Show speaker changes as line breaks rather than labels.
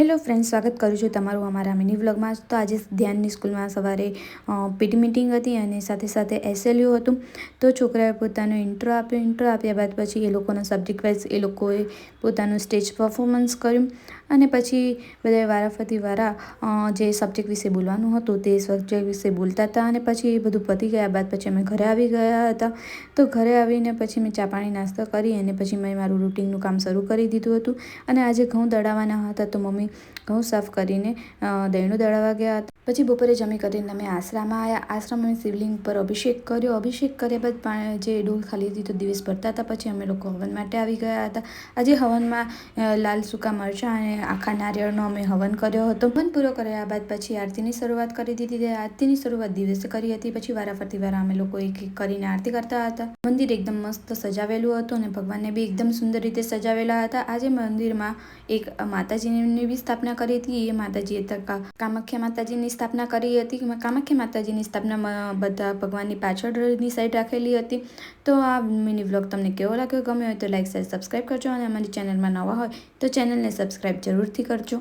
Hello friends, સ્વાગત કરું છું તમારું અમારા મિની વ્લોગમાં. તો આજે ધ્યાનની સ્કૂલમાં સવારે પીટી મીટિંગ હતી અને સાથે સાથે એસએલયુ હતું. તો છોકરાએ પોતાનો ઇન્ટ્રો આપ્યા બાદ પછી એ લોકોના સબ્જેક્ટ વાઇઝ એ લોકોએ પોતાનું સ્ટેજ પરફોર્મન્સ કર્યું અને પછી બધાએ વારા જે સબ્જેક્ટ વિશે બોલવાનું હતું તે સબ્જેક્ટ વિશે બોલતા હતા અને પછી એ બધું પતી ગયા બાદ પછી અમે ઘરે આવી ગયા હતા. તો ઘરે આવીને પછી મેં ચા પાણી નાસ્તો કરી અને પછી મેં મારું રૂટિનનું કામ શરૂ કરી દીધું હતું. અને આજે ઘઉં દળાવવાના હતા તો મમ્મી ઘઉં સાફ કરીને દહીણું દળાવવા ગયા હતા. પછી બપોરે જમી કરીને અમે આશ્રમમાં આવ્યા. આશ્રમમાં શિવલિંગ પર અભિષેક કર્યો. અભિષેક કર્યા બાદ જે ડોલ ખાલી હતી તો દિવસ ભરતા હતા. પછી અમે લોકો હવન માટે આવી ગયા હતા. આજે હવનમાં લાલ સૂકા મરચાં અને આખા નારિયેળનો અમે હવન કર્યો હતો. હવન પૂરો કર્યા બાદ પછી આરતીની શરૂઆત કરી દીધી. આરતીની શરૂઆત દિવસે કરી હતી. પછી વારા અમે લોકો એક એક કરીને આરતી કરતા હતા. મંદિર એકદમ મસ્ત સજાવેલું હતું અને ભગવાનને બી એકદમ સુંદર રીતે સજાવેલા હતા. આજે મંદિરમાં એક માતાજીની બી સ્થાપના કરી હતી. એ માતાજીએ કામાખ્યા માતાજીની સ્થાપના કરી હતી. કામાખ્યા માતાજીની સ્થાપના બધા ભગવાનની પાછળની સાઈડ રાખેલી હતી. તો આ મિની વ્લોગ તમને કેવો લાગ્યો? ગમે હોય તો લાઈક, શેર, સબસ્ક્રાઈબ કરજો અને અમારી ચેનલમાં નવા હોય તો ચેનલને સબસ્ક્રાઈબ જરૂરથી કરજો.